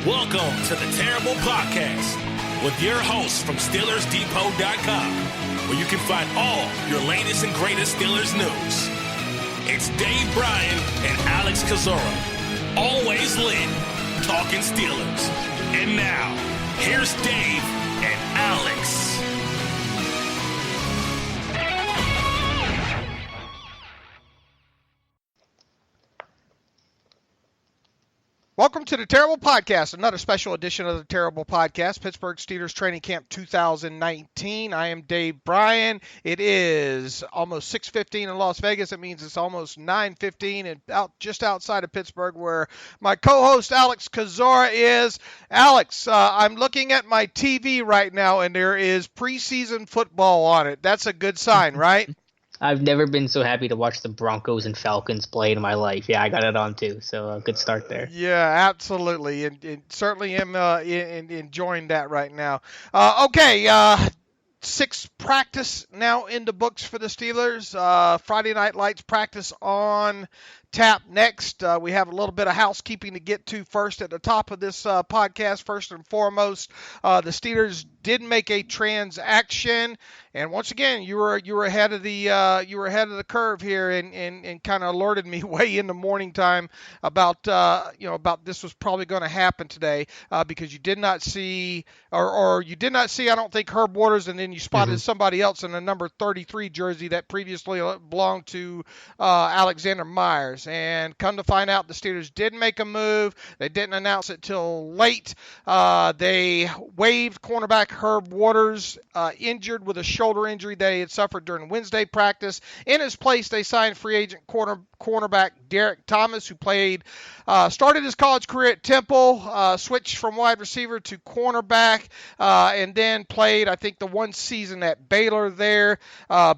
Welcome to the Terrible Podcast with your hosts from SteelersDepot.com, where you can find all your latest and greatest Steelers news. It's Dave Bryan and Alex Kozora, always lit, talking Steelers. And now, here's Dave and Alex. Welcome to the Terrible Podcast, another special edition of the Terrible Podcast, Pittsburgh Steelers Training Camp 2019. I am Dave Bryan. It is almost 6:15 in Las Vegas. It means it's almost 9:15 and just outside of Pittsburgh, where my co-host Alex Kozora is. Alex, I'm looking at my TV right now, and there is preseason football on it. That's a good sign, right? I've never been so happy to watch the Broncos and Falcons play in my life. Yeah, I got it on too, so good start there. Yeah, absolutely, and certainly am enjoying that right now. Okay, 6 practice now in the books for the Steelers. Friday Night Lights practice on tap next. We have a little bit of housekeeping to get to first at the top of this podcast. First and foremost, the Steelers did make a transaction, and once again, you were ahead of the curve here, and kind of alerted me way in the morning time about this was probably going to happen today, because you did not see or you did not see, I don't think, Herb Waters, and then you spotted somebody else in the number 33 jersey that previously belonged to Alexander Myers. And come to find out, the Steelers did make a move. They didn't announce it till late. They waived cornerback Herb Waters, injured with a shoulder injury they had suffered during Wednesday practice. In his place, they signed free agent cornerback Derek Thomas, who started his college career at Temple, switched from wide receiver to cornerback, and then played, I think, the one season at Baylor there.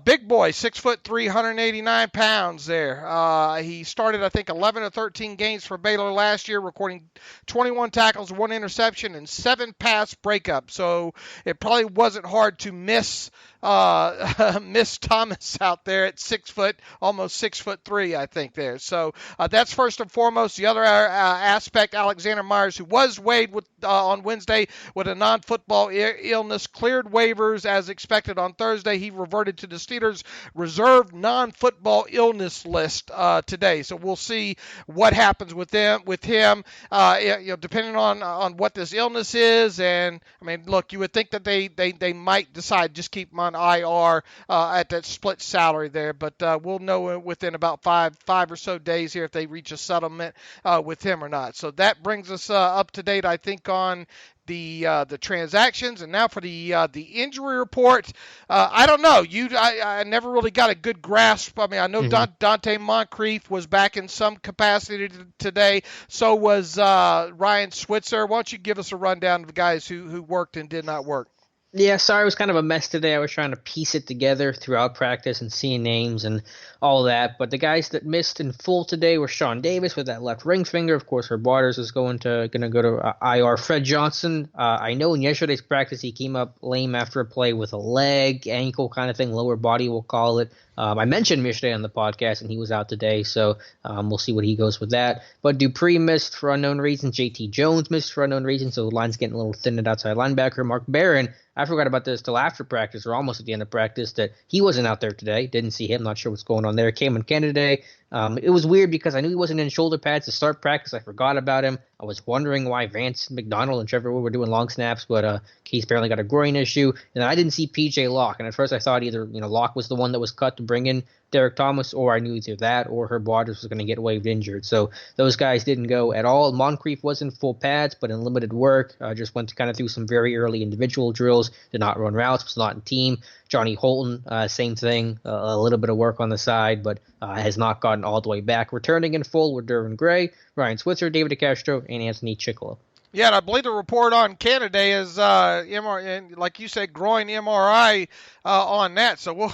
Big boy, 6'3", 189 pounds there. He started, I think, 11 or 13 games for Baylor last year, recording 21 tackles, 1 interception, and 7 pass breakups. So it probably wasn't hard to miss Thomas out there at 6 foot, almost 6'3", I think there. So that's first and foremost. The other aspect, Alexander Myers, who was waived on Wednesday with a non-football illness, cleared waivers as expected on Thursday. He reverted to the Steelers' reserved non-football illness list today. So we'll see what happens with him. Depending on what this illness is, and I mean, look, you would think that they might decide just keep him on IR at that split salary there, but we'll know within about five or so days here if they reach a settlement with him or not. So that brings us up to date, I think, on the transactions. And now for the injury report. I don't know. I never really got a good grasp. I mean, I know Dante Moncrief was back in some capacity today. So was Ryan Switzer. Why don't you give us a rundown of the guys who worked and did not work? Yeah, sorry, it was kind of a mess today. I was trying to piece it together throughout practice and seeing names and all that. But the guys that missed in full today were Sean Davis with that left ring finger. Of course, Herb Waters is going to go to IR. Fred Johnson, I know in yesterday's practice he came up lame after a play with a leg, ankle kind of thing, lower body we'll call it. I mentioned him yesterday on the podcast, and he was out today, so we'll see what he goes with that. But Dupree missed for unknown reasons. J.T. Jones missed for unknown reasons, so the line's getting a little thin at outside linebacker. Mark Barron, I forgot about this till after practice, or almost at the end of practice, that he wasn't out there today. Didn't see him. Not sure what's going on there. Came on Canada Day. It was weird because I knew he wasn't in shoulder pads to start practice. I forgot about him. I was wondering why Vance McDonald and Trevor Wood were doing long snaps, but Case apparently got a groin issue. And I didn't see P.J. Locke. And at first I thought either Locke was the one that was cut to bring in Derek Thomas, or I knew either that or Herb Waters was going to get waived injured. So those guys didn't go at all. Moncrief was in full pads, but in limited work. Just went to kind of through some very early individual drills. Did not run routes, was not in team. Johnny Holton, same thing, a little bit of work on the side, but has not gotten all the way back. Returning in full were Dervin Gray, Ryan Switzer, David DeCastro, and Anthony Chickolo. Yeah, and I believe the report on Canada is MRI, like you said, groin MRI on that. So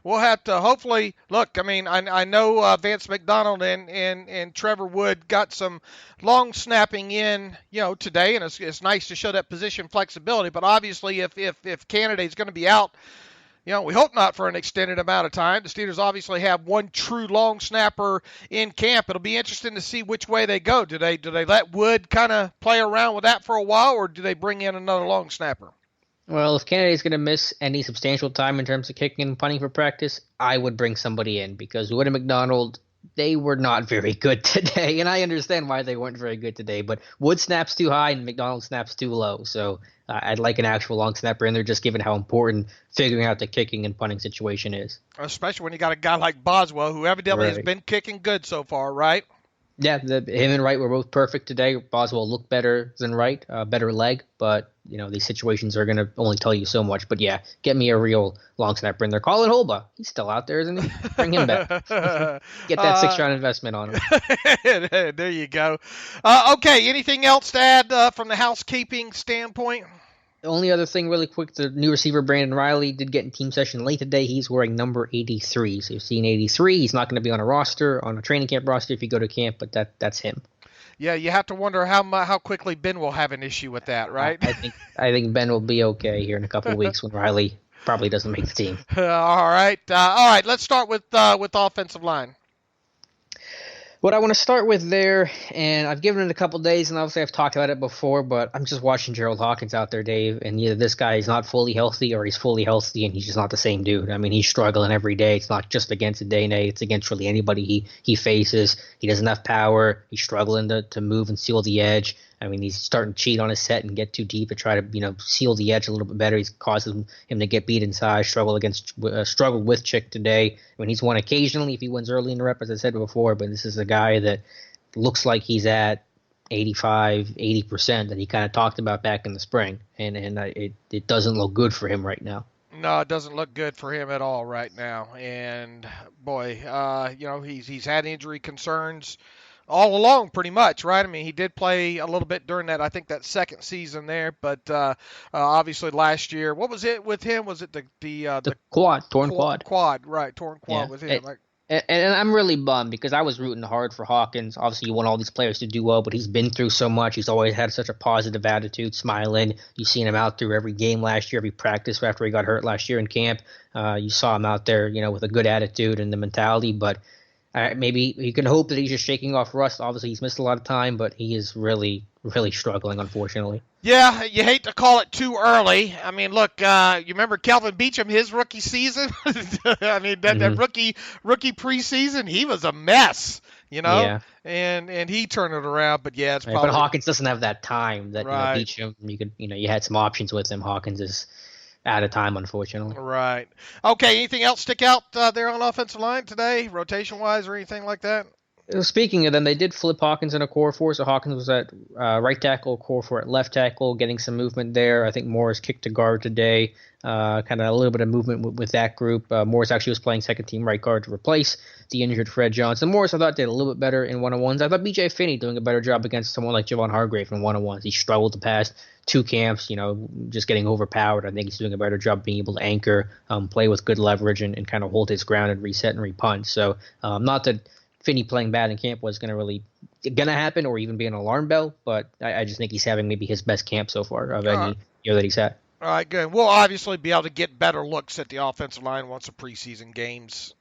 we'll have to hopefully look. I mean, I know Vance McDonald and Trevor Wood got some long snapping in, today, and it's nice to show that position flexibility. But obviously, if Canada is going to be out we hope not for an extended amount of time. The Steelers obviously have one true long snapper in camp. It'll be interesting to see which way they go. Do they let Wood kind of play around with that for a while, or do they bring in another long snapper? Well, if Kennedy's going to miss any substantial time in terms of kicking and punting for practice, I would bring somebody in because Wood and McDonald, they were not very good today, and I understand why they weren't very good today, but Wood snaps too high and McDonald snaps too low, so I'd like an actual long snapper in there just given how important figuring out the kicking and punting situation is. Especially when you got a guy like Boswell, who evidently has been kicking good so far, right? Yeah, him and Wright were both perfect today. Boswell looked better than Wright, better leg, but these situations are going to only tell you so much. But yeah, get me a real long snapper in there. Colin Holba, he's still out there, isn't he? Bring him back. Get that 6-round investment on him. There you go. Okay, anything else to add from the housekeeping standpoint? The only other thing really quick, the new receiver Brandon Riley did get in team session late today. He's wearing number 83. So you're seeing 83. He's not going to be on a training camp roster if you go to camp, but that's him. Yeah, you have to wonder how quickly Ben will have an issue with that, right? I think Ben will be okay here in a couple of weeks when Riley probably doesn't make the team. All right. Let's start with offensive line. What I want to start with there, and I've given it a couple days, and obviously I've talked about it before, but I'm just watching Gerald Hawkins out there, Dave, and either this guy is not fully healthy or he's fully healthy and he's just not the same dude. I mean, he's struggling every day. It's not just against Dene. It's against really anybody he faces. He doesn't have power. He's struggling to move and seal the edge. I mean, he's starting to cheat on his set and get too deep and try to, seal the edge a little bit better. He's causing him to get beat inside, struggle with Chick today. I mean, he's won occasionally if he wins early in the rep, as I said before, but this is a guy that looks like he's at 85, 80% that he kind of talked about back in the spring, and it doesn't look good for him right now. No, it doesn't look good for him at all right now. And boy, he's had injury concerns all along, pretty much, right? I mean, he did play a little bit during that second season there, but obviously last year, what was it with him? Was it the quad, torn quad? Quad, right? Torn quad with him. And I'm really bummed because I was rooting hard for Hawkins. Obviously, you want all these players to do well, but he's been through so much. He's always had such a positive attitude, smiling. You've seen him out through every game last year, every practice after he got hurt last year in camp. You saw him out there, with a good attitude and the mentality, but maybe you can hope that he's just shaking off rust. Obviously, he's missed a lot of time, but he is really, really struggling, unfortunately. Yeah, you hate to call it too early. I mean, look, you remember Kelvin Beachum, his rookie season? I mean, that rookie preseason, he was a mess, Yeah. And he turned it around. But yeah, it's probably. But Hawkins doesn't have that time that right. Beachum. You could, you had some options with him. Hawkins is out of time, unfortunately. Right. Okay. Anything else stick out there on offensive line today, rotation wise, or anything like that? Speaking of them, they did flip Hawkins in a core four, so Hawkins was at right tackle, core four at left tackle, getting some movement there. I think Morris kicked to guard today, kind of a little bit of movement with that group. Morris actually was playing second team right guard to replace the injured Fred Johnson. Morris, I thought, did a little bit better in one-on-ones. I thought B.J. Finney doing a better job against someone like Javon Hargrave in one-on-ones. He struggled the past two camps, just getting overpowered. I think he's doing a better job being able to anchor, play with good leverage, and kind of hold his ground and reset and repunch. So not that Finney playing bad in camp was going to happen or even be an alarm bell, but I just think he's having maybe his best camp so far of any year that he's had. All right, good. We'll obviously be able to get better looks at the offensive line once the preseason games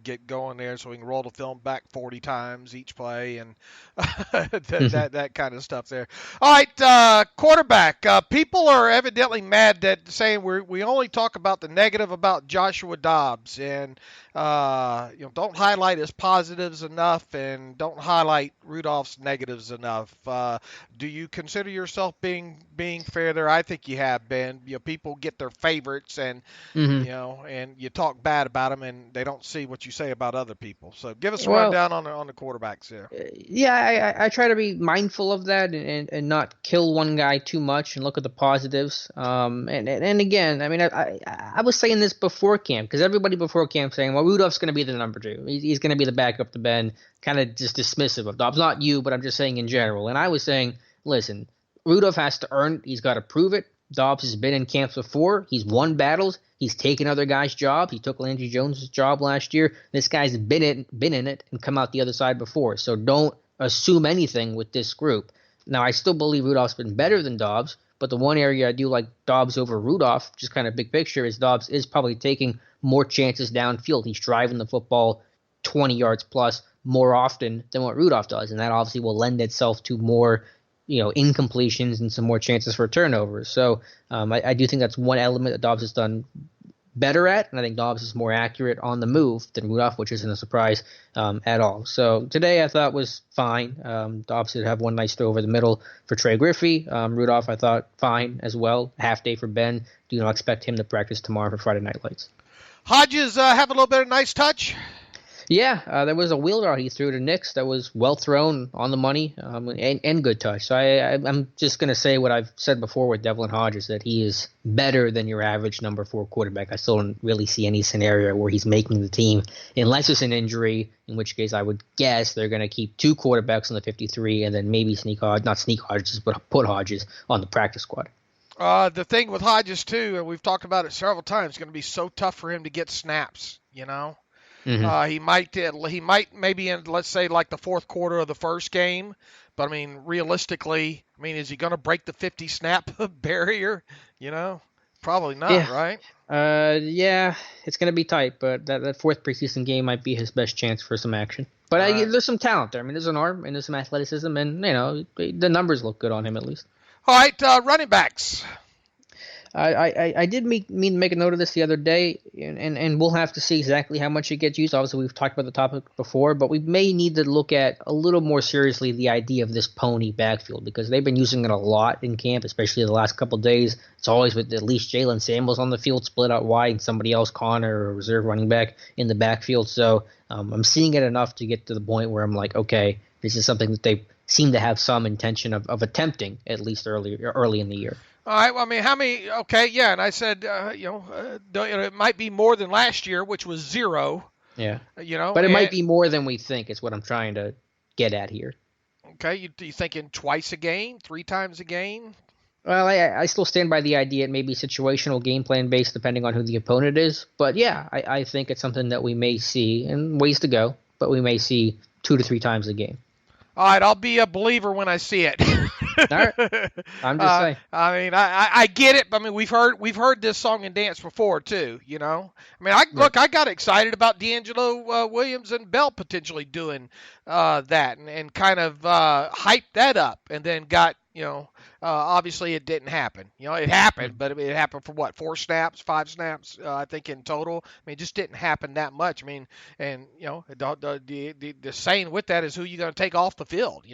get going there, so we can roll the film back 40 times each play and that kind of stuff there. All right, quarterback. People are evidently mad that saying we only talk about the negative about Joshua Dobbs and don't highlight his positives enough and don't highlight Rudolph's negatives enough. Do you consider yourself being fair there? I think you have been. People get their favorites and and you talk bad about them and they don't see what you say about other people. So give us a rundown on the quarterbacks there. Yeah, I try to be mindful of that and not kill one guy too much and look at the positives. And again, I mean, I was saying this before camp because everybody before camp saying, well, Rudolph's going to be the number two. He's going to be the backup to Ben, kind of just dismissive of Dobbs. Not you, but I'm just saying in general. And I was saying, listen, Rudolph has to earn it. He's got to prove it. Dobbs has been in camps before. He's won battles. He's taken other guys' jobs. He took Landry Jones' job last year. This guy's been in it and come out the other side before. So don't assume anything with this group. Now, I still believe Rudolph's been better than Dobbs, But the one area I do like Dobbs over Rudolph, just kind of big picture, is Dobbs is probably taking more chances downfield. He's driving the football 20 yards plus more often than what Rudolph does, and that obviously will lend itself to more incompletions and some more chances for turnovers. So I do think that's one element that Dobbs has done better at, and I think Dobbs is more accurate on the move than Rudolph, which isn't a surprise at all. So today I thought was fine. Dobbs did have one nice throw over the middle for Trey Griffey. Rudolph I thought fine as well. Half day for Ben. Do not expect him to practice tomorrow for Friday Night Lights. Hodges have a little bit of nice touch. Yeah, there was a wheel route he threw to Nix that was well thrown, on the money, and good touch. So I'm just going to say what I've said before with Devlin Hodges, that he is better than your average number 4 quarterback. I still don't really see any scenario where he's making the team, unless it's an injury, in which case I would guess they're going to keep 2 quarterbacks on the 53 and then maybe put Hodges on the practice squad. The thing with Hodges, too, and we've talked about it several times, it's going to be so tough for him to get snaps, Mm-hmm. He might maybe in, let's say, like the fourth quarter of the first game, but I mean, realistically, is he going to break the 50 snap barrier? Probably not, right? Yeah, it's going to be tight, but that fourth preseason game might be his best chance for some action. But there's some talent there. There's an arm and there's some athleticism, and the numbers look good on him at least. All right, running backs. I did mean to make a note of this the other day, and we'll have to see exactly how much it gets used. Obviously, we've talked about the topic before, but we may need to look at a little more seriously the idea of this pony backfield, because they've been using it a lot in camp, especially the last couple of days. It's always with at least Jalen Samuels on the field, split out wide, and somebody else, Connor, or a reserve running back, in the backfield. So I'm seeing it enough to get to the point where I'm like, okay, this is something that they seem to have some intention of attempting, at least early in the year. All right. Well, how many? Okay, yeah. And I said, it might be more than last year, which was 0. Yeah. But it might be more than we think. Is what I'm trying to get at here. Okay. You thinking twice a game, 3 times a game? Well, I still stand by the idea it may be situational, game plan based, depending on who the opponent is. But yeah, I think it's something that we may see, and ways to go, but we may see 2 to 3 times a game. All right, I'll be a believer when I see it. All right. I'm just saying. I get it. We've heard this song and dance before too. I got excited about D'Angelo Williams and Bell potentially doing that, and kind of hyped that up, and then got obviously it didn't happen. It happened, but it happened for what, 4 snaps, 5 snaps, I think in total. It just didn't happen that much. And the saying with that is who you going to take off the field.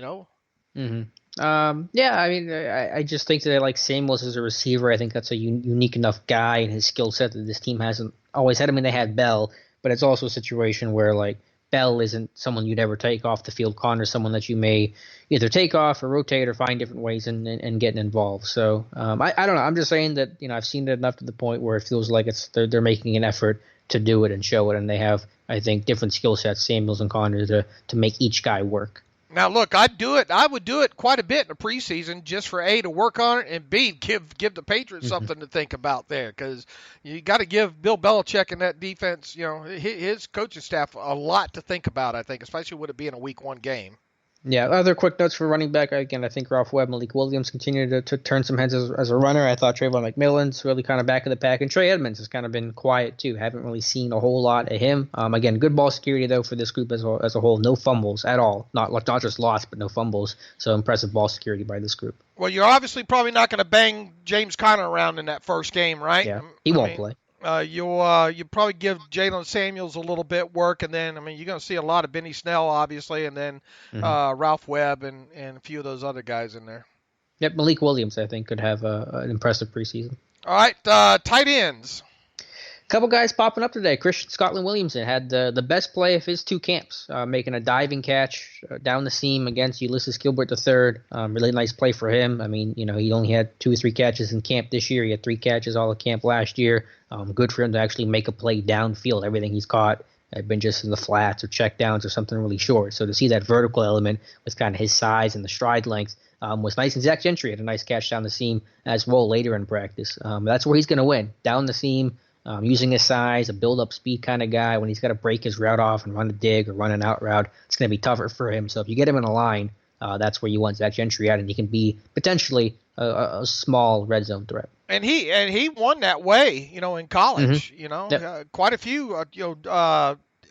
Mm-hmm. I just think that I like Samuels as a receiver. I think that's a unique enough guy in his skill set that this team hasn't always had. They had Bell, but it's also a situation where like Bell isn't someone you'd ever take off the field. Connor's someone that you may either take off or rotate or find different ways and getting involved. So I don't know. I'm just saying that I've seen it enough to the point where it feels like they're making an effort to do it and show it, and they have, I think, different skill sets, Samuels and Connor, to make each guy work. Now, look, I'd do it. I would do it quite a bit in the preseason, just for A, to work on it, and B, give the Patriots something to think about there, because you got to give Bill Belichick and that defense, his coaching staff, a lot to think about, I think, especially with it being a Week 1 game. Yeah, other quick notes for running back. Again, I think Ralph Webb, Malik Williams continue to turn some heads as a runner. I thought Trayvon McMillan's really kind of back of the pack, and Trey Edmonds has kind of been quiet too. Haven't really seen a whole lot of him. Again, good ball security though for this group as a whole. No fumbles at all. Not just lost, but no fumbles. So impressive ball security by this group. Well, you're obviously probably not going to bang James Conner around in that first game, right? Yeah, he won't play. You probably give Jalen Samuels a little bit work, and then you're going to see a lot of Benny Snell, obviously, and then Ralph Webb and a few of those other guys in there. Yep, Malik Williams, I think, could have an impressive preseason. All right, tight ends. Couple guys popping up today. Christian Scotland Williamson had the best play of his 2 camps, making a diving catch down the seam against Ulysses Gilbert III. Really nice play for him. He only had 2 or 3 catches in camp this year. He had 3 catches all of camp last year. Good for him to actually make a play downfield. Everything he's caught had been just in the flats or check downs or something really short. So to see that vertical element with kind of his size and the stride length was nice. And Zach Gentry had a nice catch down the seam as well later in practice. That's where he's going to win, down the seam. Using his size, a build-up speed kind of guy, when he's got to break his route off and run a dig or run an out route, it's going to be tougher for him. So if you get him in a line, that's where you want Zach Gentry at, and he can be potentially a small red zone threat. And he won that way, in college. Mm-hmm. Yep. Quite a few,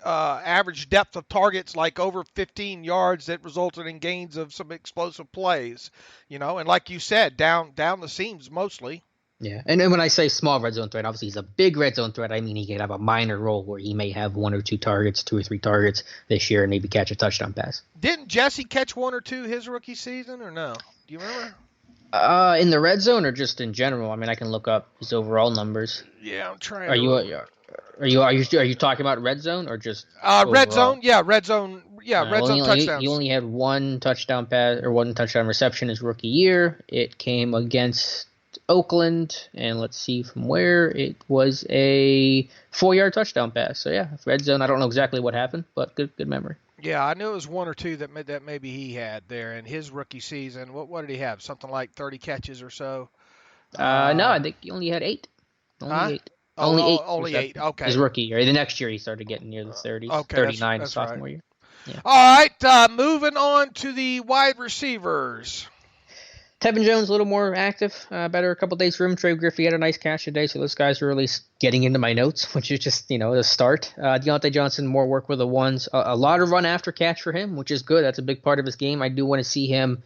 average depth of targets like over 15 yards that resulted in gains of some explosive plays. And like you said, down the seams mostly. Yeah, and then when I say small red zone threat, obviously he's a big red zone threat. I mean, he could have a minor role where he may have 1 or 2 targets, 2 or 3 targets this year, and maybe catch a touchdown pass. Didn't Jesse catch 1 or 2 his rookie season, or no? Do you remember? In the red zone or just in general? I mean, I can look up his overall numbers. Yeah, I'm trying. Are you talking about red zone or just red zone? Yeah, red zone. Yeah, red zone touchdowns. He only had 1 touchdown pass or 1 touchdown reception his rookie year. It came against Oakland, and let's see from where. It was a 4-yard touchdown pass. So yeah, red zone. I don't know exactly what happened, but good memory. Yeah, I knew it was 1 or 2 that maybe he had there in his rookie season. What did he have? Something like 30 catches or so? No, I think he only had 8. Only 8. Only 8. Okay. His rookie year. The next year he started getting near the 30s. Okay, 39 that's sophomore right. year. Yeah. All right, moving on to the wide receivers. Tevin Jones a little more active, better a couple days for him. Trey Griffey had a nice catch today, so those guys are really getting into my notes, which is just, the start. Deontay Johnson, more work with the ones. A lot of run after catch for him, which is good. That's a big part of his game. I do want to see him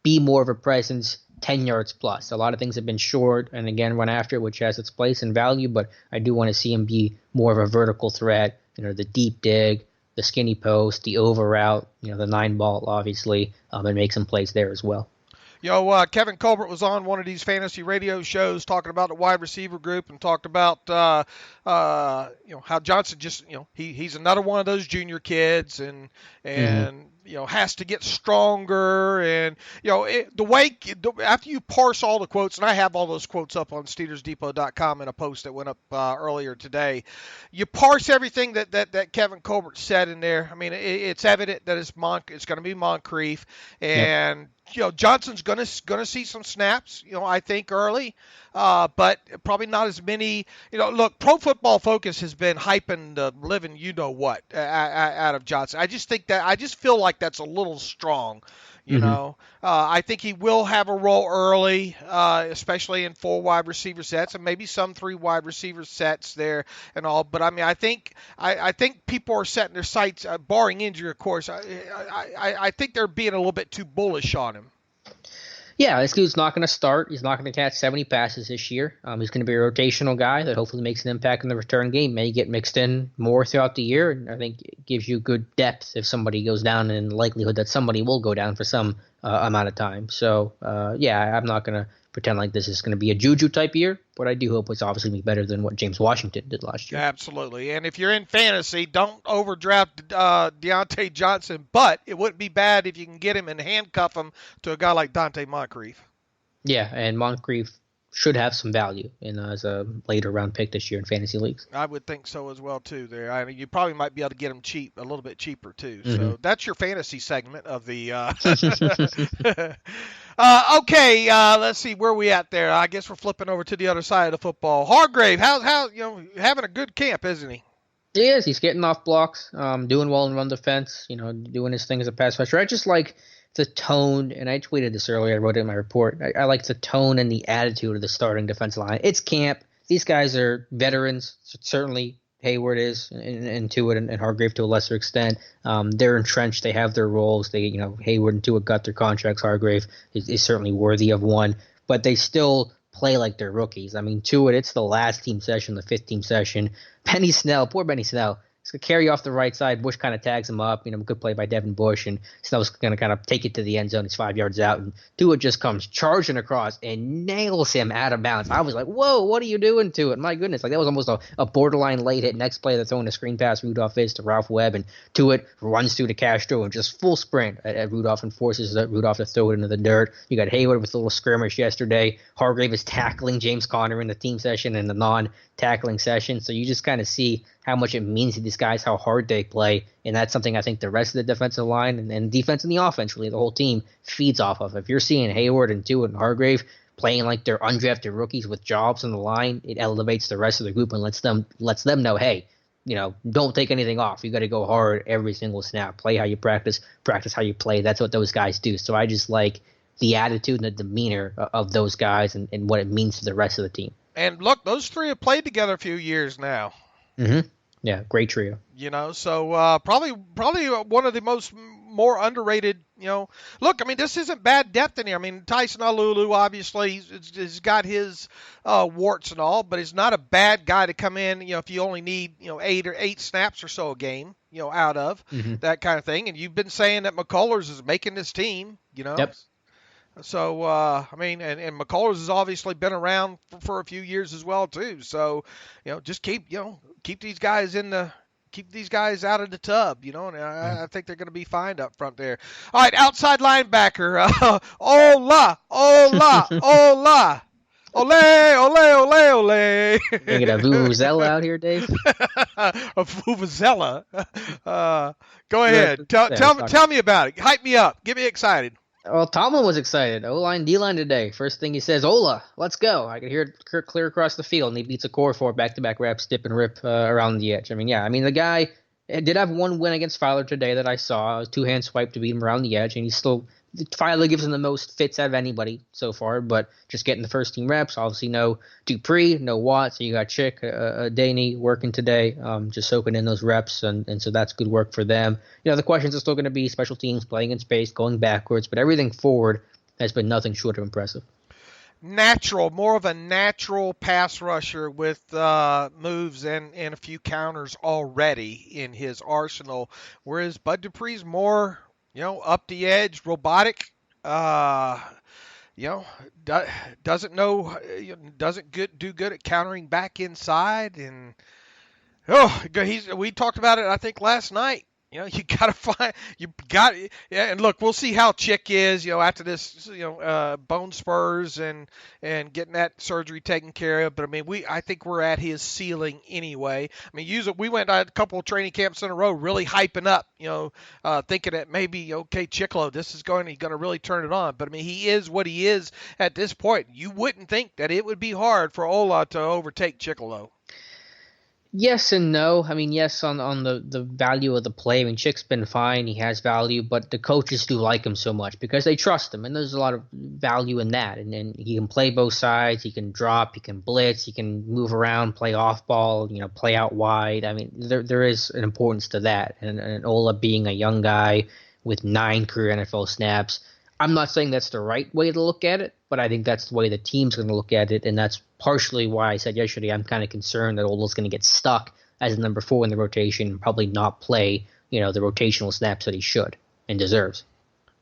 be more of a presence 10 yards plus. A lot of things have been short and, again, run after, which has its place and value, but I do want to see him be more of a vertical threat, the deep dig, the skinny post, the over route, the 9 ball, obviously, and make some plays there as well. Kevin Colbert was on one of these fantasy radio shows talking about the wide receiver group and talked about, how Johnson just, he's another one of those junior kids and has to get stronger. And, after you parse all the quotes, and I have all those quotes up on SteelersDepot.com in a post that went up earlier today, you parse everything that Kevin Colbert said in there. I mean, it's evident that it's going to be Moncrief, and Johnson's going to see some snaps, I think early, but probably not as many. Look, Pro Football Focus has been hyping the living what out of Johnson. I just feel like that's a little strong. I think he will have a role early, especially in 4 wide receiver sets and maybe some 3 wide receiver sets there and all. But I mean, I think people are setting their sights, barring injury, of course. I think they're being a little bit too bullish on him. Yeah, this dude's not going to start. He's not going to catch 70 passes this year. He's going to be a rotational guy that hopefully makes an impact in the return game. May get mixed in more throughout the year, and I think it gives you good depth if somebody goes down, and the likelihood that somebody will go down for some amount of time. So, I'm not going to pretend like this is going to be a Juju type year, but I do hope it's obviously be better than what James Washington did last year. Absolutely. And if you're in fantasy, don't overdraft Deontay Johnson, but it wouldn't be bad if you can get him and handcuff him to a guy like Dante Moncrief. Yeah, and Moncrief should have some value as a later round pick this year in fantasy leagues. I would think so as well, too. There, I mean, you probably might be able to get him cheap, a little bit cheaper, too. Mm-hmm. So that's your fantasy segment of the okay, let's see where we at there. I guess we're flipping over to the other side of the football. Hargrave, how having a good camp, isn't he? He is. He's getting off blocks, doing well in run defense, doing his thing as a pass rusher. I just like the tone, and I tweeted this earlier. I wrote it in my report. I like the tone and the attitude of the starting defensive line. It's camp. These guys are veterans. Certainly Hayward is, and Tuitt and Hargrave to a lesser extent. They're entrenched. They have their roles. Hayward and Tuitt got their contracts. Hargrave is certainly worthy of one, but they still play like they're rookies. I mean, Tuitt, it's the last team session, the 5th team session. Poor Benny Snell. He's going to carry off the right side. Bush kind of tags him up. Good play by Devin Bush. And Snell's going to kind of take it to the end zone. He's 5 yards out. And Tuitt just comes charging across and nails him out of bounds. I was like, whoa, what are you doing to it? My goodness. Like, that was almost a borderline late hit. Next play, they're throwing a screen pass. Rudolph is to Ralph Webb. And Tuitt runs through to Castro and just full sprint at Rudolph and forces Rudolph to throw it into the dirt. You got Hayward with a little skirmish yesterday. Hargrave is tackling James Conner in the team session and the non-tackling session. So you just kind of see how much it means to these guys, how hard they play. And that's something I think the rest of the defensive line and defense and the offense, really, the whole team feeds off of. If you're seeing Hayward and Tuitt and Hargrave playing like they're undrafted rookies with jobs on the line, it elevates the rest of the group and lets them know, hey, don't take anything off. You got to go hard every single snap. Play how you practice how you play. That's what those guys do. So I just like the attitude and the demeanor of those guys and what it means to the rest of the team. And look, those three have played together a few years now. Mm-hmm. Yeah, great trio. So probably one of the more underrated. Look, I mean, this isn't bad depth in here. I mean, Tyson Alulu obviously has got his warts and all, but he's not a bad guy to come in. If you only need 8 snaps or so a game, out of that kind of thing. And you've been saying that McCullers is making this team. Yep. So, I mean, and McCullers has obviously been around for a few years as well, too. So, just keep these guys keep these guys out of the tub, and I think they're going to be fine up front there. All right, outside linebacker, Ola. Ole. You get a vuvuzela out here, Dave? A vuvuzela. Go ahead. Tell me about it. Hype me up. Get me excited. Well, Tomlin was excited. O-line, D-line today. First thing he says, Ola, let's go. I could hear it clear across the field, and he beats a core for back-to-back reps, dip and rip around the edge. I mean, the guy did have one win against Filer today that I saw. It was two-hand swipe to beat him around the edge, and Filer gives him the most fits out of anybody so far, but just getting the first-team reps. Obviously, no Dupree, no Watt, so you got Chick, Daney working today, just soaking in those reps, and so that's good work for them. The questions are still going to be special teams, playing in space, going backwards, but everything forward has been nothing short of impressive. More of a natural pass rusher with moves and a few counters already in his arsenal, whereas Bud Dupree's more up the edge, robotic, doesn't do good at countering back inside. And, we talked about it, I think, last night. You and look, we'll see how Chick is, after this, bone spurs and getting that surgery taken care of. But I mean, I think we're at his ceiling anyway. I mean, we went a couple of training camps in a row, really hyping up, thinking that maybe, Chicklow, this is going to really turn it on. But I mean, he is what he is at this point. You wouldn't think that it would be hard for Ola to overtake Chicklow. Yes and no. I mean, yes on the value of the play. I mean, Chick's been fine. He has value, but the coaches do like him so much because they trust him, and there's a lot of value in that. And then he can play both sides. He can drop. He can blitz. He can move around, play off ball, play out wide. I mean, there is an importance to that. And Ola being a young guy with 9 career NFL snaps, I'm not saying that's the right way to look at it, but I think that's the way the team's going to look at it, and that's partially why I said yesterday I'm kind of concerned that Ola's going to get stuck as number 4 in the rotation and probably not play, the rotational snaps that he should and deserves.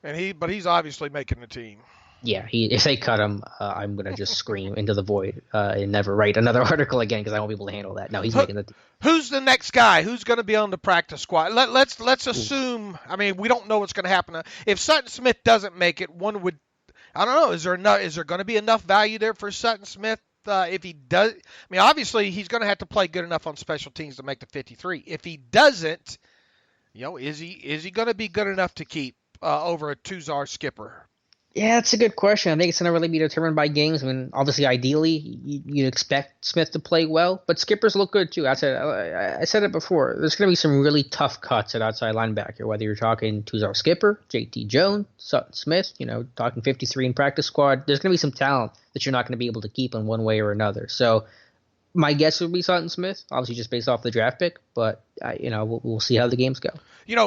But he's obviously making the team. Yeah, if they cut him, I'm going to just scream into the void and never write another article again because I won't be able to handle that. No, he's making the team. Who's the next guy? Who's going to be on the practice squad? Let's assume. I mean, we don't know what's going to happen. If Sutton Smith doesn't make it, one would. I don't know. Is there going to be enough value there for Sutton Smith? If he does, I mean, obviously he's going to have to play good enough on special teams to make the 53. If he doesn't, is he going to be good enough to keep over a Kozora skipper? Yeah, that's a good question. I think it's going to really be determined by games. I mean, obviously, ideally, you'd expect Smith to play well, but skippers look good too. I said it before. There's going to be some really tough cuts at outside linebacker, whether you're talking Kozora skipper, JT Jones, Sutton Smith, talking 53 in practice squad. There's going to be some talent that you're not going to be able to keep in one way or another. So my guess would be Sutton Smith, obviously just based off the draft pick, but we'll see how the games go.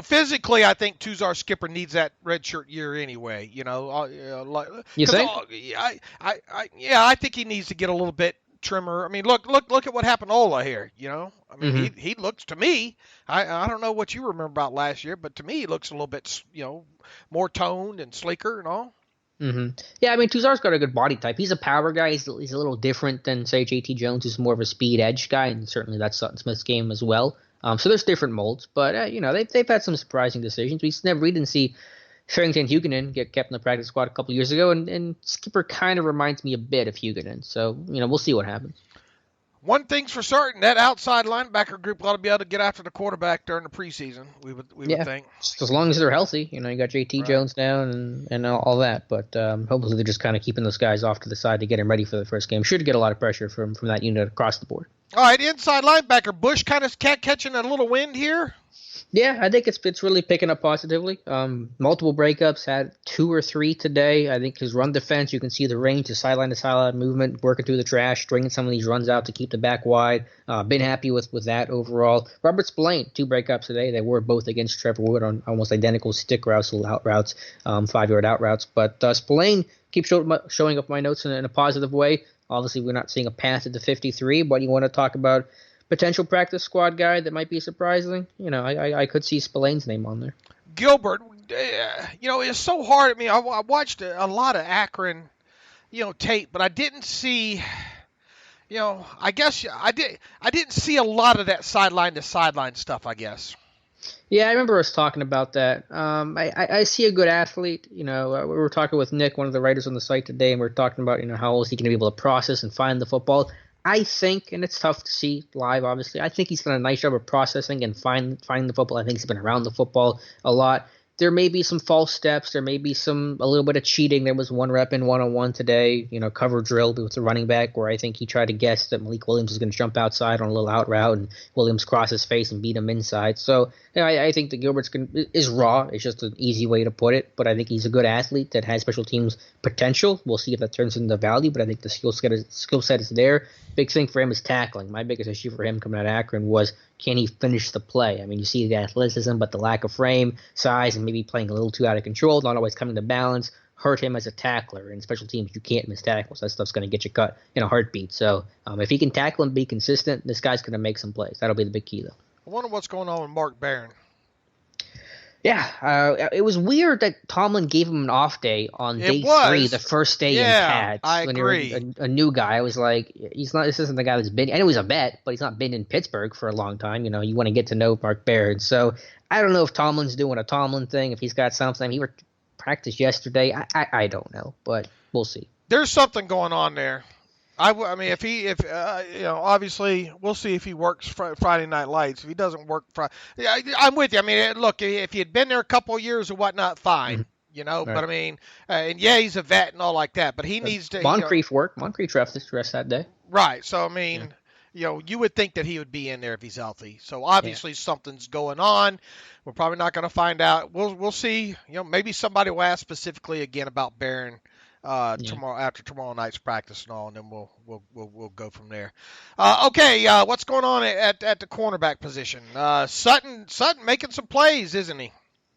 Physically, I think Kozora skipper needs that redshirt year anyway. You think? I think he needs to get a little bit trimmer. I mean, look at what happened to Ola here. I mean, he looks to me. I don't know what you remember about last year, but to me, he looks a little bit more toned and sleeker and all. Mm-hmm. Yeah, I mean, Tuzora's got a good body type. He's a power guy. He's a little different than, say, JT Jones, who's more of a speed edge guy, and certainly that's Sutton Smith's game as well. So there's different molds, but they've had some surprising decisions. We didn't see Farrington Huguenin get kept in the practice squad a couple years ago, and Skipper kind of reminds me a bit of Huguenin. So we'll see what happens. One thing's for certain, that outside linebacker group ought to be able to get after the quarterback during the preseason. We would think. Just as long as they're healthy, you got JT Jones down and all that. But hopefully they're just kind of keeping those guys off to the side to get him ready for the first game. Should get a lot of pressure from that unit across the board. All right, inside linebacker, Bush kind of catching a little wind here. Yeah, I think it's really picking up positively. Multiple breakups, had 2 or 3 today. I think his run defense, you can see the range of sideline to sideline movement, working through the trash, stringing some of these runs out to keep the back wide. Been happy with that overall. Robert Spillane, 2 breakups today. They were both against Trevor Wood on almost identical stick routes, little out routes, 5-yard out routes. But Spillane keeps showing up my notes in a positive way. Obviously, we're not seeing a path at the 53, but you want to talk about potential practice squad guy that might be surprising. I could see Spillane's name on there. Gilbert, it's so hard. I mean, I watched a lot of Akron, tape, but I didn't see, I guess I didn't see a lot of that sideline to sideline stuff, I guess. Yeah, I remember us talking about that. I see a good athlete. We were talking with Nick, one of the writers on the site today, and we were talking about, how is he going to be able to process and find the football. I think, and it's tough to see live, obviously, I think he's done a nice job of processing and finding the football. I think he's been around the football a lot. There may be some false steps. There may be a little bit of cheating. There was one rep in one-on-one today, cover drill with the running back where I think he tried to guess that Malik Williams was going to jump outside on a little out route and Williams crossed his face and beat him inside. So I think that Gilbert's is raw. It's just an easy way to put it. But I think he's a good athlete that has special teams potential. We'll see if that turns into value. But I think the skill set is there. Big thing for him is tackling. My biggest issue for him coming out of Akron was, can he finish the play? I mean, you see the athleticism, but the lack of frame, size, and maybe playing a little too out of control, not always coming to balance, hurt him as a tackler. In special teams, you can't miss tackles. That stuff's going to get you cut in a heartbeat. So if he can tackle and be consistent, this guy's going to make some plays. That'll be the big key, though. I wonder what's going on with Mark Barron. Yeah, it was weird that Tomlin gave him an off day on day 3, the first day in pads. I agree. A new guy. I was like, this isn't the guy that's been. I know he's a vet, but he's not been in Pittsburgh for a long time. You want to get to know Mark Barron. So I don't know if Tomlin's doing a Tomlin thing. If he's got something, he practiced yesterday. I don't know, but we'll see. There's something going on there. I mean, obviously, we'll see if he works Friday Night Lights. If he doesn't work Friday, I'm with you. I mean, look, if he had been there a couple of years or whatnot, fine. Right. But I mean, and he's a vet and all like that, but he needs to. Moncrief worked. Moncrief rest that day. Right. So I mean, you would think that he would be in there if he's healthy. So obviously something's going on. We're probably not going to find out. We'll see. Maybe somebody will ask specifically again about Barron. Tomorrow after tomorrow night's practice and all, and then we'll go from there. Okay, what's going on at the cornerback position? Sutton making some plays, isn't he?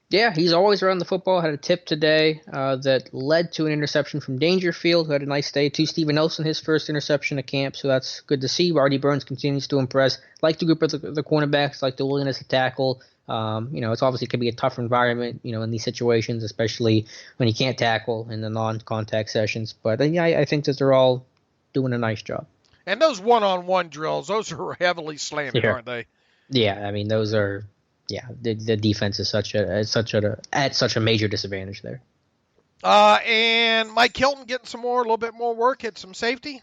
Yeah, he's always around the football. Had a tip today that led to an interception from Dangerfield, who had a nice day. To Steven Nelson, his first interception at camp, so that's good to see. Artie Burns continues to impress. Like the group of the cornerbacks, like the willingness to tackle. It's obviously could be a tough environment, in these situations, especially when you can't tackle in the non-contact sessions. But I think that they're all doing a nice job. And those one-on-one drills, those are heavily slanted, aren't they? Yeah, I mean those are. Yeah, the defense is at such a major disadvantage there. And Mike Hilton getting a little bit more work, hit some safety.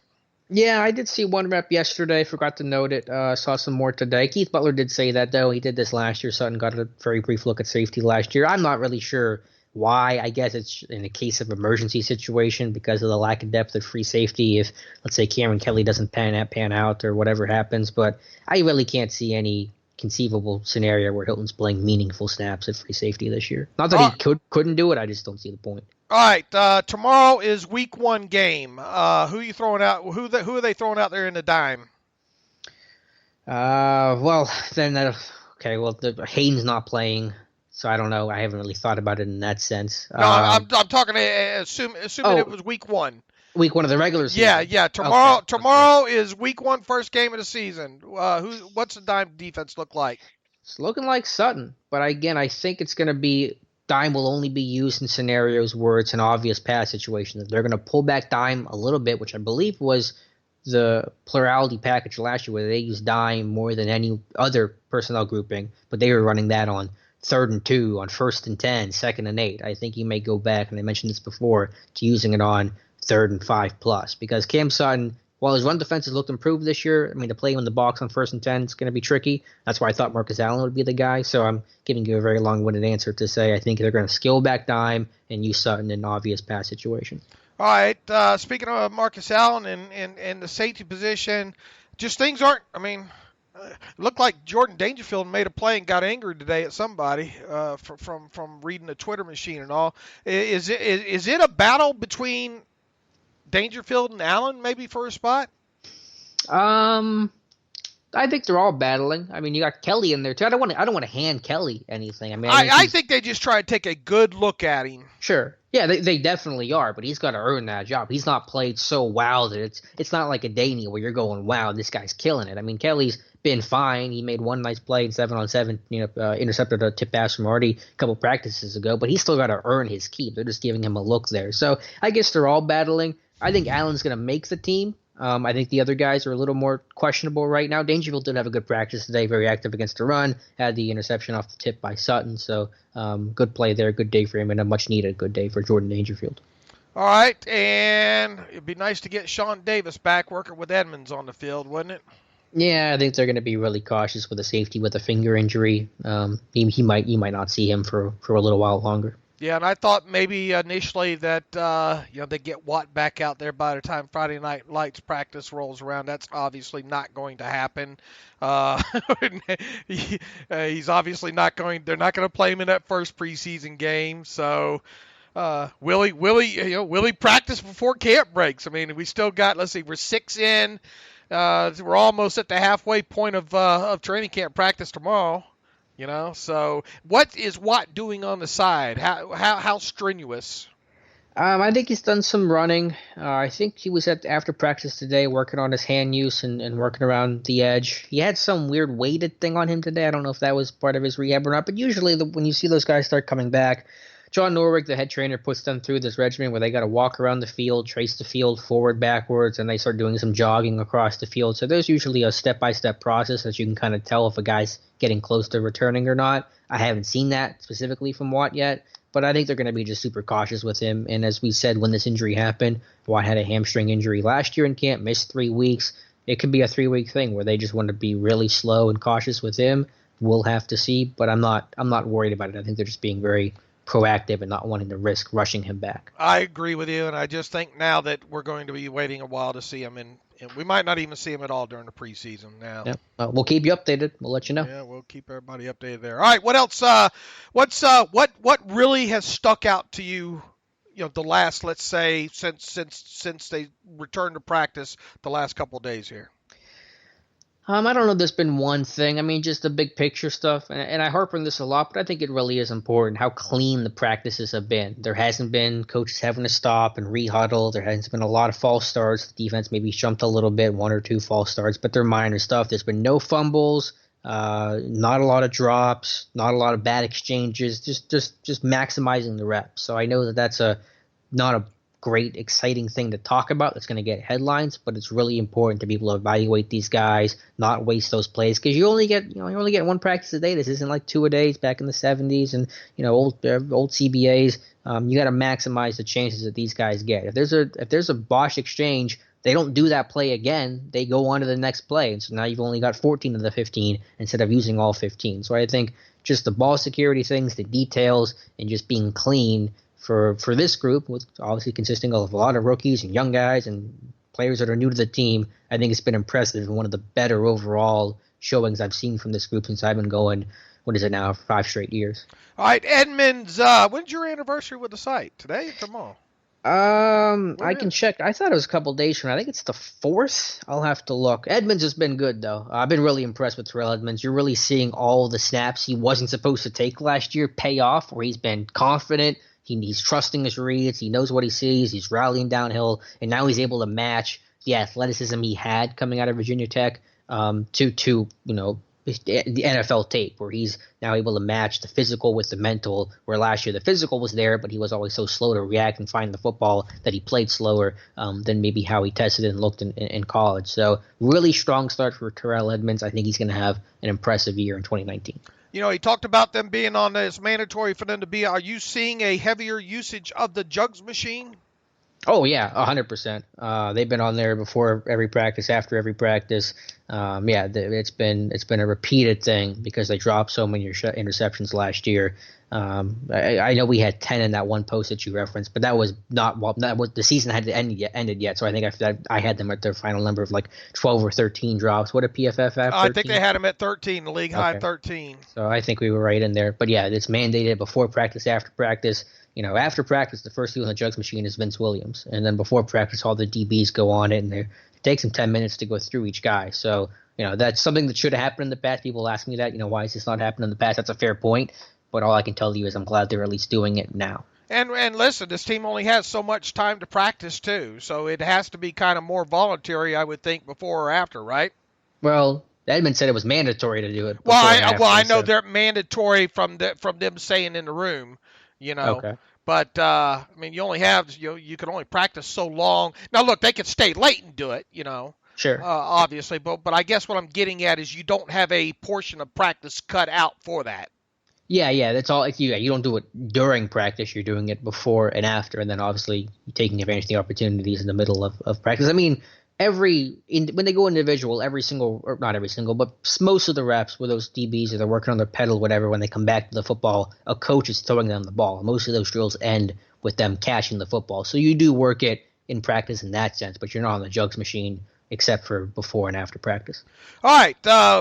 Yeah, I did see one rep yesterday. Forgot to note it. Saw some more today. Keith Butler did say that, though. He did this last year. Sutton got a very brief look at safety last year. I'm not really sure why. I guess it's in a case of emergency situation because of the lack of depth at free safety. If, let's say, Cameron Kelly doesn't pan out or whatever happens. But I really can't see any conceivable scenario where Hilton's playing meaningful snaps at free safety this year. Not that he couldn't do it. I just don't see the point. All right, tomorrow is week 1 game. Who are you throwing out? Who are they throwing out there in the dime? Well, Hayden's not playing, so I don't know. I haven't really thought about it in that sense. No, I'm talking. Assuming it was week 1. Week 1 of the regular season. Yeah. Tomorrow is week 1, first game of the season. What's the dime defense look like? It's looking like Sutton, but again, I think it's going to be. Dime will only be used in scenarios where it's an obvious pass situation. They're going to pull back dime a little bit, which I believe was the plurality package last year where they used dime more than any other personnel grouping, but they were running that on 3rd and 2, on 1st and 10, 2nd and 8. I think you may go back, and I mentioned this before, to using it on 3rd and 5+, because Cam Sutton, while his run defense has looked improved this year, I mean, to play him in the box on 1st and 10 is going to be tricky. That's why I thought Marcus Allen would be the guy. So I'm giving you a very long-winded answer to say I think they're going to skill back dime and use Sutton in an obvious pass situation. All right. Speaking of Marcus Allen and the safety position, just things aren't. I mean, it looked like Jordan Dangerfield made a play and got angry today at somebody from reading the Twitter machine and all. Is it a battle between Dangerfield and Allen maybe for a spot? I think they're all battling. I mean, you got Kelly in there too. I don't want to hand Kelly anything. I mean, I think they just try to take a good look at him. Sure. Yeah, they definitely are, but he's got to earn that job. He's not played so wow that it's not like a Daney where you're going, wow, this guy's killing it. I mean, Kelly's been fine. He made one nice play in 7-on-7, intercepted a tip pass from Artie a couple practices ago, but he's still got to earn his keep. They're just giving him a look there. So I guess they're all battling. I think Allen's going to make the team. I think the other guys are a little more questionable right now. Dangerfield did have a good practice today, very active against the run, had the interception off the tip by Sutton. So good play there, good day for him, and a much-needed good day for Jordan Dangerfield. All right, and it'd be nice to get Sean Davis back working with Edmonds on the field, wouldn't it? Yeah, I think they're going to be really cautious with a safety with a finger injury. You might not see him for a little while longer. Yeah, and I thought maybe initially that they get Watt back out there by the time Friday Night Lights practice rolls around. That's obviously not going to happen. He's obviously not going. They're not going to play him in that first preseason game. So Willie practiced before camp breaks. I mean, we still got. Let's see, we're 6 in. We're almost at the halfway point of training camp practice tomorrow. So what is Watt doing on the side? How strenuous? I think he's done some running. I think he was after practice today working on his hand use and working around the edge. He had some weird weighted thing on him today. I don't know if that was part of his rehab or not, but usually when you see those guys start coming back, John Norwick, the head trainer, puts them through this regimen where they got to walk around the field, trace the field forward, backwards, and they start doing some jogging across the field. So there's usually a step-by-step process that you can kind of tell if a guy's getting close to returning or not. I haven't seen that specifically from Watt yet, but I think they're going to be just super cautious with him. And as we said, when this injury happened, Watt had a hamstring injury last year in camp, missed 3 weeks. It could be a 3-week thing where they just want to be really slow and cautious with him. We'll have to see, but I'm not worried about it. I think they're just being very proactive and not wanting to risk rushing him back. I agree with you, and I just think now that we're going to be waiting a while to see him, and we might not even see him at all during the preseason now. Yeah. We'll keep you updated. We'll let you know. Yeah, we'll keep everybody updated there. All right, what else? What really has stuck out to you? The last, let's say, since they returned to practice the last couple of days here. I don't know if there's been one thing. I mean, just the big picture stuff. And I harp on this a lot, but I think it really is important how clean the practices have been. There hasn't been coaches having to stop and rehuddle. There hasn't been a lot of false starts. The defense maybe jumped a little bit, 1 or 2 false starts, but they're minor stuff. There's been no fumbles, not a lot of drops, not a lot of bad exchanges, just maximizing the reps. So I know that that's not a great, exciting thing to talk about that's going to get headlines, but it's really important to be able to evaluate these guys, not waste those plays, because you only get one practice a day. This isn't like 2 a day back in the 70s and old CBAs. You got to maximize the chances that these guys get. If there's a Bosch exchange, they don't do that play again. They go on to the next play, and so now you've only got 14 of the 15 instead of using all 15. So I think just the ball security things, the details, and just being clean for this group, with obviously consisting of a lot of rookies and young guys and players that are new to the team, I think it's been impressive and one of the better overall showings I've seen from this group since I've been going, 5 straight years. All right, Edmonds, when's your anniversary with the site? Today or tomorrow? I can check. I thought it was a couple days from now. I think it's the 4th. I'll have to look. Edmonds has been good, though. I've been really impressed with Terrell Edmonds. You're really seeing all the snaps he wasn't supposed to take last year pay off, where he's been confident. He's trusting his reads. He knows what he sees. He's rallying downhill, and now he's able to match the athleticism he had coming out of Virginia Tech to the NFL tape, where he's now able to match the physical with the mental, where last year the physical was there, but he was always so slow to react and find the football that he played slower than maybe how he tested and looked in college. So really strong start for Terrell Edmonds. I think he's going to have an impressive year in 2019. He talked about them being on this mandatory for them to be. Are you seeing a heavier usage of the jugs machine? Oh yeah, 100%. They've been on there before every practice, after every practice. Yeah, it's been a repeated thing because they dropped so many interceptions last year. I know we had 10 in that one post that you referenced, but that was not well, that was the season hadn't ended yet. So I think I had them at their final number of like 12 or 13 drops. What did PFF have? I think they had them at 13, the league high Okay. 13. So I think we were right in there. But yeah, it's mandated before practice, after practice. After practice, the first dude on the jugs machine is Vince Williams, and then before practice, all the DBs go on it, and it takes them 10 minutes to go through each guy. So that's something that should have happened in the past. People ask me that, why is this not happening in the past? That's a fair point, but all I can tell you is I'm glad they're at least doing it now. And listen, this team only has so much time to practice too, so it has to be kind of more voluntary, I would think, before or after, right? Well, Edmund said it was mandatory to do it. Well, I know so. they're mandatory from them staying in the room, Okay. But I mean, you only have you can only practice so long. Now, look, they could stay late and do it, Sure. obviously. But I guess what I'm getting at is you don't have a portion of practice cut out for that. Yeah, that's all. You don't do it during practice. You're doing it before and after, and then obviously taking advantage of the opportunities in the middle of practice. I mean, when they go individual, every single, or not every single, but most of the reps with those DBs, or they're working on their pedal, whatever, when they come back to the football, a coach is throwing them the ball. Most of those drills end with them catching the football. So you do work it in practice in that sense, but you're not on the jugs machine except for before and after practice. All right,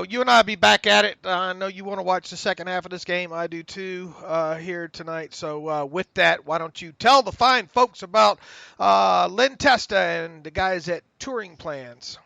you and I will be back at it. I know you want to watch the second half of this game. I do too here tonight. So with that, why don't you tell the fine folks about Lynn Testa and the guys at Touring Plans?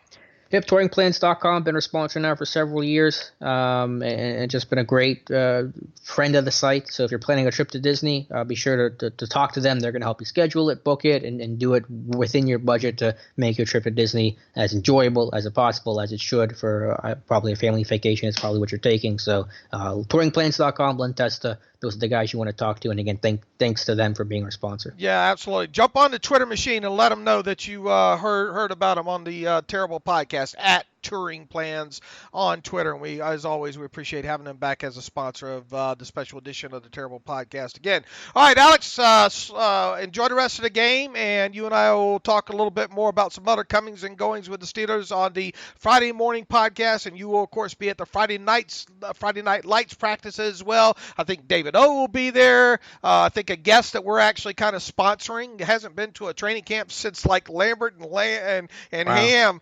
Yep, touringplans.com, been our sponsor now for several years, and just been a great friend of the site. So if you're planning a trip to Disney, be sure to talk to them. They're going to help you schedule it, book it, and do it within your budget to make your trip to Disney as enjoyable as possible as it should for probably a family vacation. It's probably what you're taking. So touringplans.com, Len Testa, those are the guys you want to talk to. And again, thanks to them for being our sponsor. Yeah, absolutely. Jump on the Twitter machine and let them know that you heard about them on the Terrible Podcast at Touring Plans on Twitter. And we, as always, we appreciate having them back as a sponsor of the special edition of the Terrible Podcast again. All right, Alex, enjoy the rest of the game, and you and I will talk a little bit more about some other comings and goings with the Steelers on the Friday morning podcast, and you will, of course, be at the Friday Night Lights practice as well. I think David O will be there. I think a guest that we're actually kind of sponsoring hasn't been to a training camp since like Lambert and Wow. Ham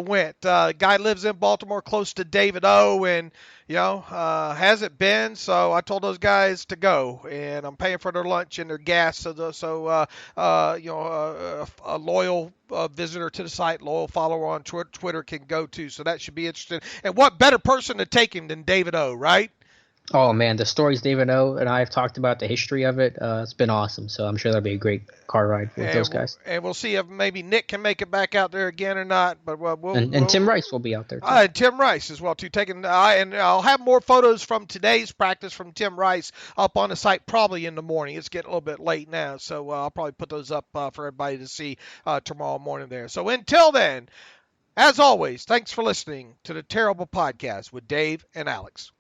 went. Guy lives in Baltimore, close to David O, and hasn't been. So I told those guys to go, and I'm paying for their lunch and their gas. So a loyal visitor to the site, loyal follower on Twitter can go too. So that should be interesting. And what better person to take him than David O, right? Oh man, the stories David O and I have talked about, the history of it, it's been awesome. So I'm sure that'll be a great car ride with those guys. And we'll see if maybe Nick can make it back out there again or not. But And Tim Rice will be out there too. Tim Rice as well too. And I'll have more photos from today's practice from Tim Rice up on the site probably in the morning. It's getting a little bit late now, so I'll probably put those up for everybody to see tomorrow morning there. So until then, as always, thanks for listening to the Terrible Podcast with Dave and Alex.